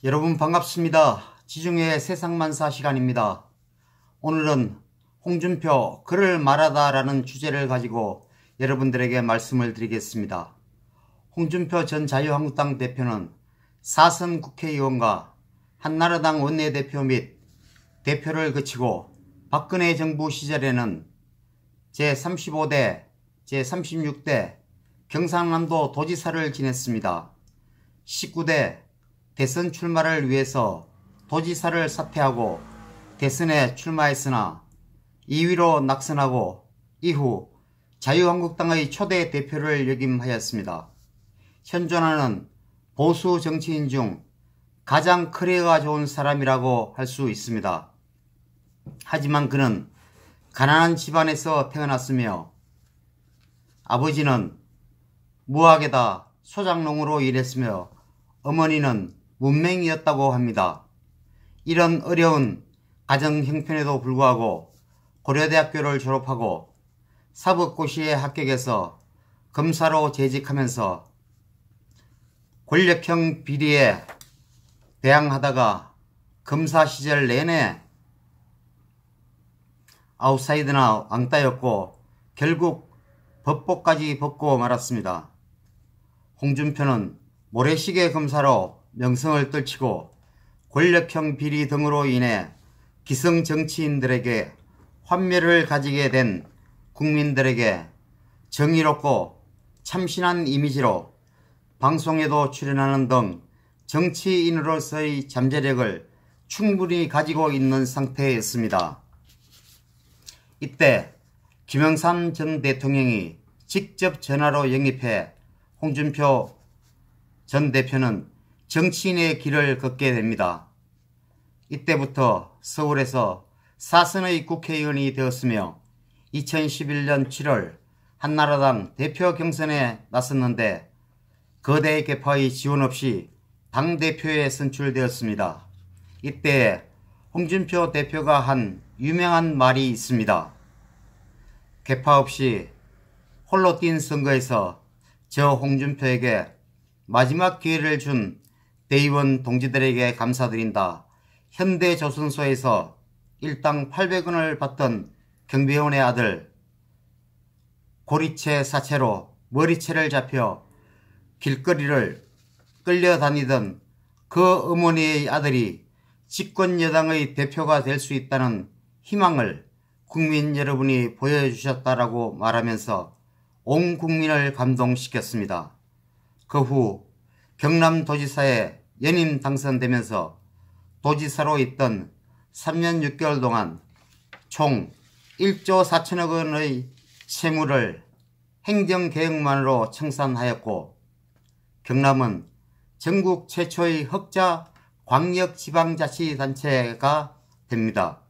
여러분 반갑습니다. 지중해 세상만사 시간입니다. 오늘은 홍준표 그를 말하다 라는 주제를 가지고 여러분들에게 말씀을 드리겠습니다. 홍준표 전 자유한국당 대표는 사선 국회의원과 한나라당 원내대표 및 대표를 거치고 박근혜 정부 시절에는 제35대, 제36대 경상남도 도지사를 지냈습니다. 19대 대선 출마를 위해서 도지사를 사퇴하고 대선에 출마했으나 2위로 낙선하고 이후 자유한국당의 초대 대표를 역임하였습니다. 현존하는 보수 정치인 중 가장 커리어가 좋은 사람이라고 할 수 있습니다. 하지만 그는 가난한 집안에서 태어났으며 아버지는 무학에다 소작농으로 일했으며 어머니는 문맹이었다고 합니다. 이런 어려운 가정 형편에도 불구하고 고려대학교를 졸업하고 사법고시에 합격해서 검사로 재직하면서 권력형 비리에 대항하다가 검사 시절 내내 아웃사이더나 왕따였고 결국 법보까지 벗고 말았습니다. 홍준표는 모래시계 검사로 명성을 떨치고 권력형 비리 등으로 인해 기성 정치인들에게 환멸을 가지게 된 국민들에게 정의롭고 참신한 이미지로 방송에도 출연하는 등 정치인으로서의 잠재력을 충분히 가지고 있는 상태였습니다. 이때 김영삼 전 대통령이 직접 전화로 영입해 홍준표 전 대표는 정치인의 길을 걷게 됩니다. 이때부터 서울에서 사선의 국회의원이 되었으며 2011년 7월 한나라당 대표 경선에 나섰는데 거대 계파의 지원 없이 당대표에 선출되었습니다. 이때 홍준표 대표가 한 유명한 말이 있습니다. 계파 없이 홀로 뛴 선거에서 저 홍준표에게 마지막 기회를 준 대의원 동지들에게 감사드린다. 현대조선소에서 일당 800원을 받던 경비원의 아들 고리채 사채로 머리채를 잡혀 길거리를 끌려다니던 그 어머니의 아들이 집권여당의 대표가 될 수 있다는 희망을 국민 여러분이 보여주셨다라고 말하면서 온 국민을 감동시켰습니다. 그 후 경남도지사에 연임 당선되면서 도지사로 있던 3년 6개월 동안 총 1조 4천억 원의 채무를 행정개혁만으로 청산하였고 경남은 전국 최초의 흑자 광역지방자치단체가 됩니다.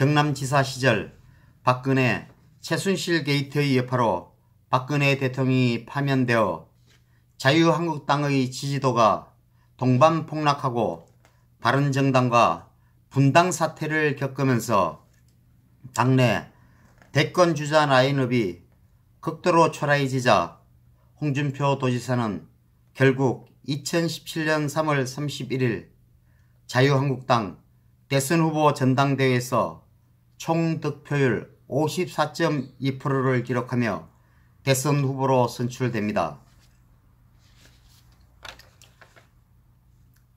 경남지사 시절 박근혜 최순실 게이트의 여파로 박근혜 대통령이 파면되어 자유한국당의 지지도가 동반폭락하고 바른정당과 분당 사태를 겪으면서 당내 대권주자 라인업이 극도로 초라해지자 홍준표 도지사는 결국 2017년 3월 31일 자유한국당 대선 후보 전당대회에서 총 득표율 54.2%를 기록하며 대선 후보로 선출됩니다.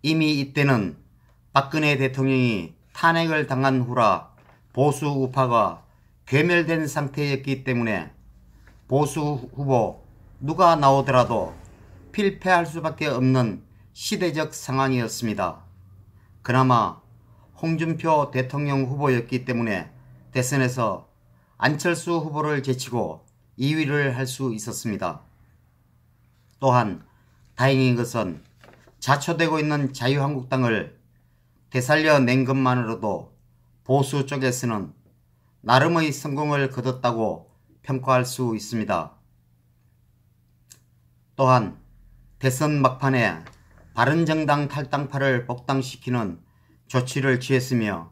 이미 이때는 박근혜 대통령이 탄핵을 당한 후라 보수 우파가 괴멸된 상태였기 때문에 보수 후보 누가 나오더라도 필패할 수밖에 없는 시대적 상황이었습니다. 그나마 홍준표 대통령 후보였기 때문에 대선에서 안철수 후보를 제치고 2위를 할 수 있었습니다. 또한 다행인 것은 자초되고 있는 자유한국당을 되살려낸 것만으로도 보수 쪽에서는 나름의 성공을 거뒀다고 평가할 수 있습니다. 또한 대선 막판에 바른정당 탈당파를 복당시키는 조치를 취했으며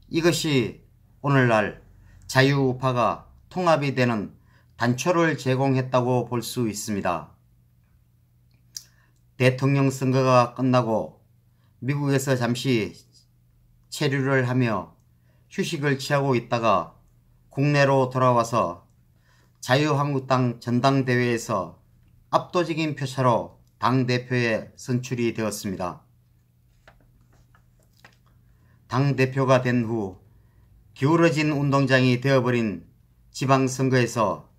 이것이 오늘날 자유우파가 통합이 되는 단초를 제공했다고 볼 수 있습니다. 대통령 선거가 끝나고 미국에서 잠시 체류를 하며 휴식을 취하고 있다가 국내로 돌아와서 자유한국당 전당대회에서 압도적인 표차로 당대표에 선출이 되었습니다. 당대표가 된 후 기울어진 운동장이 되어버린 지방선거에서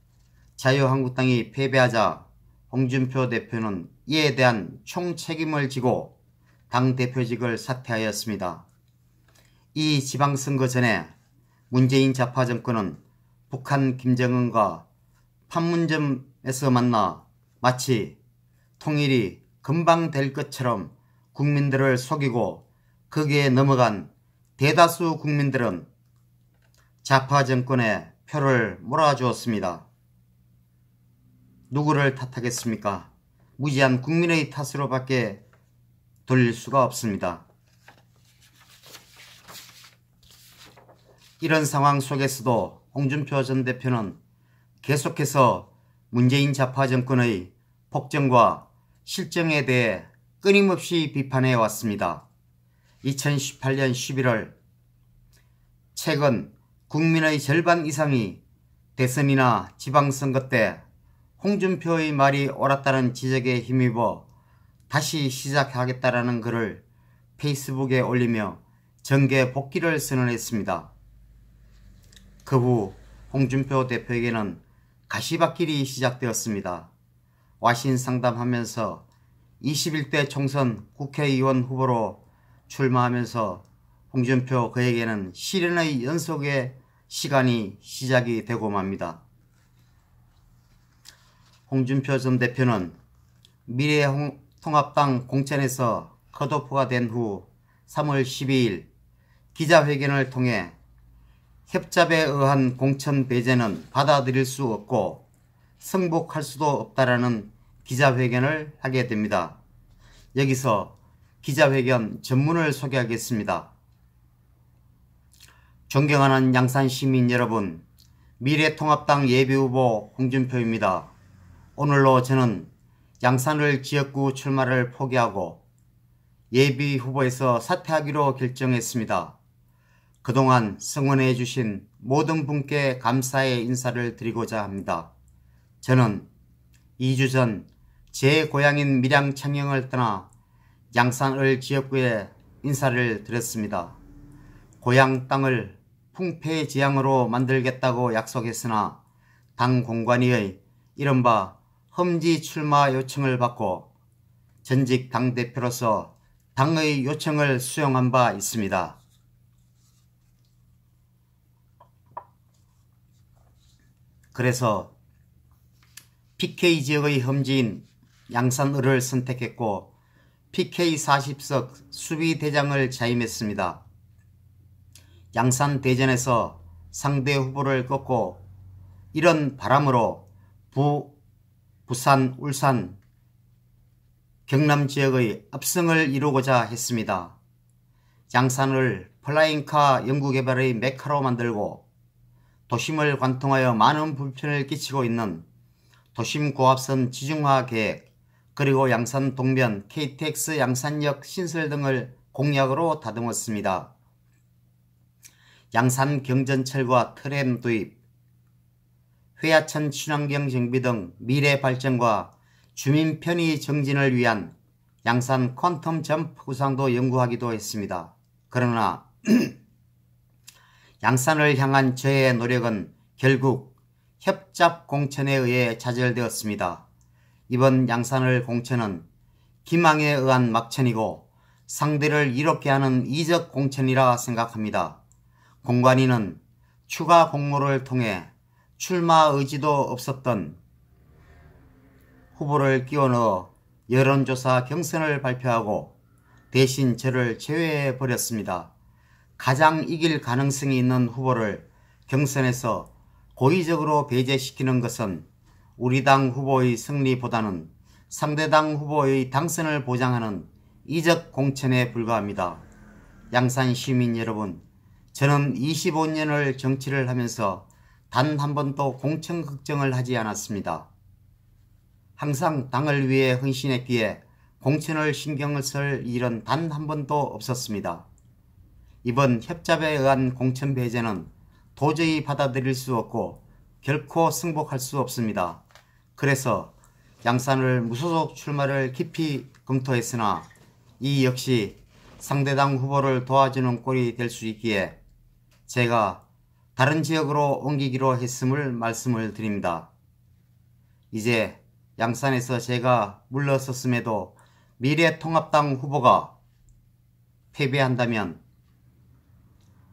자유한국당이 패배하자 홍준표 대표는 이에 대한 총책임을 지고 당대표직을 사퇴하였습니다. 이 지방선거 전에 문재인 좌파 정권은 북한 김정은과 판문점에서 만나 마치 통일이 금방 될 것처럼 국민들을 속이고 거기에 넘어간 대다수 국민들은 좌파 정권에 표를 몰아주었습니다. 누구를 탓하겠습니까? 무지한 국민의 탓으로밖에 돌릴 수가 없습니다. 이런 상황 속에서도 홍준표 전 대표는 계속해서 문재인 좌파 정권의 폭정과 실정에 대해 끊임없이 비판해 왔습니다. 2018년 11월 최근 국민의 절반 이상이 대선이나 지방선거 때 홍준표의 말이 옳았다는 지적에 힘입어 다시 시작하겠다라는 글을 페이스북에 올리며 정계 복귀를 선언했습니다. 그 후 홍준표 대표에게는 가시밭길이 시작되었습니다. 와신 상담하면서 21대 총선 국회의원 후보로 출마하면서 홍준표 그에게는 시련의 연속의 시간이 시작이 되고 맙니다. 홍준표 전 대표는 미래통합당 공천에서 컷오프가 된 후 3월 12일 기자회견을 통해 협잡에 의한 공천 배제는 받아들일 수 없고 승복할 수도 없다라는 기자회견을 하게 됩니다. 여기서 기자회견 전문을 소개하겠습니다. 존경하는 양산시민 여러분, 미래통합당 예비후보 홍준표입니다. 오늘로 저는 양산을 지역구 출마를 포기하고 예비후보에서 사퇴하기로 결정했습니다. 그동안 성원해 주신 모든 분께 감사의 인사를 드리고자 합니다. 저는 2주 전 제 고향인 밀양 창녕을 떠나 양산을 지역구에 인사를 드렸습니다. 고향 땅을 풍패지향으로 만들겠다고 약속했으나 당 공관위의 이른바 험지 출마 요청을 받고 전직 당대표로서 당의 요청을 수용한 바 있습니다. 그래서 PK 지역의 험지인 양산을을 선택했고 PK 40석 수비대장을 자임했습니다. 양산 대전에서 상대 후보를 꺾고 이런 바람으로 부산, 울산, 경남 지역의 압승을 이루고자 했습니다. 양산을 플라잉카 연구개발의 메카로 만들고 도심을 관통하여 많은 불편을 끼치고 있는 도심고압선 지중화 계획, 그리고 양산 동면 KTX 양산역 신설 등을 공약으로 다듬었습니다. 양산 경전철과 트램 도입, 회하천 친환경 정비 등 미래 발전과 주민 편의 정진을 위한 양산 퀀텀 점프 구상도 연구하기도 했습니다. 그러나 양산을 향한 저의 노력은 결국 협잡 공천에 의해 좌절되었습니다. 이번 양산을 공천은 기망에 의한 막천이고 상대를 이롭게 하는 이적 공천이라 생각합니다. 공관위는 추가 공모를 통해 출마 의지도 없었던 후보를 끼워 넣어 여론조사 경선을 발표하고 대신 저를 제외해 버렸습니다. 가장 이길 가능성이 있는 후보를 경선에서 고의적으로 배제시키는 것은 우리 당 후보의 승리보다는 상대당 후보의 당선을 보장하는 이적 공천에 불과합니다. 양산 시민 여러분, 저는 25년을 정치를 하면서 단 한 번도 공천 걱정을 하지 않았습니다. 항상 당을 위해 헌신했기에 공천을 신경을 쓸 일은 단 한 번도 없었습니다. 이번 협잡에 의한 공천 배제는 도저히 받아들일 수 없고 결코 승복할 수 없습니다. 그래서 양산을 무소속 출마를 깊이 검토했으나 이 역시 상대당 후보를 도와주는 꼴이 될 수 있기에 제가 다른 지역으로 옮기기로 했음을 말씀을 드립니다. 이제 양산에서 제가 물러섰음에도 미래통합당 후보가 패배한다면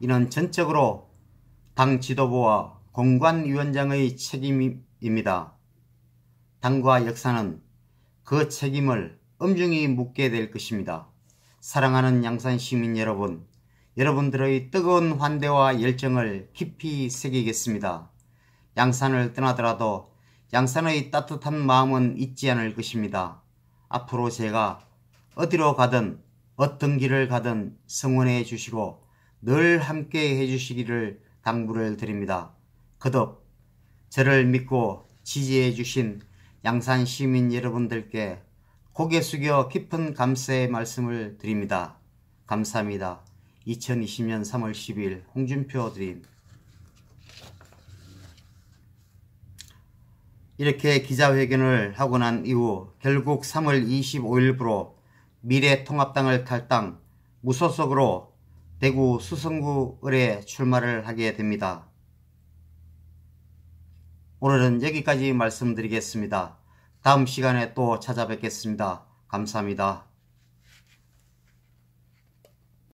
이는 전적으로 당 지도부와 공관위원장의 책임입니다. 당과 역사는 그 책임을 엄중히 묻게 될 것입니다. 사랑하는 양산 시민 여러분, 여러분들의 뜨거운 환대와 열정을 깊이 새기겠습니다. 양산을 떠나더라도 양산의 따뜻한 마음은 잊지 않을 것입니다. 앞으로 제가 어디로 가든 어떤 길을 가든 성원해 주시고 늘 함께 해주시기를 당부를 드립니다. 거듭 저를 믿고 지지해 주신 양산 시민 여러분들께 고개 숙여 깊은 감사의 말씀을 드립니다. 감사합니다. 2020년 3월 10일 홍준표 드림. 이렇게 기자회견을 하고 난 이후 결국 3월 25일부로 미래통합당을 탈당, 무소속으로 대구 수성구을에 출마를 하게 됩니다. 오늘은 여기까지 말씀드리겠습니다. 다음 시간에 또 찾아뵙겠습니다. 감사합니다.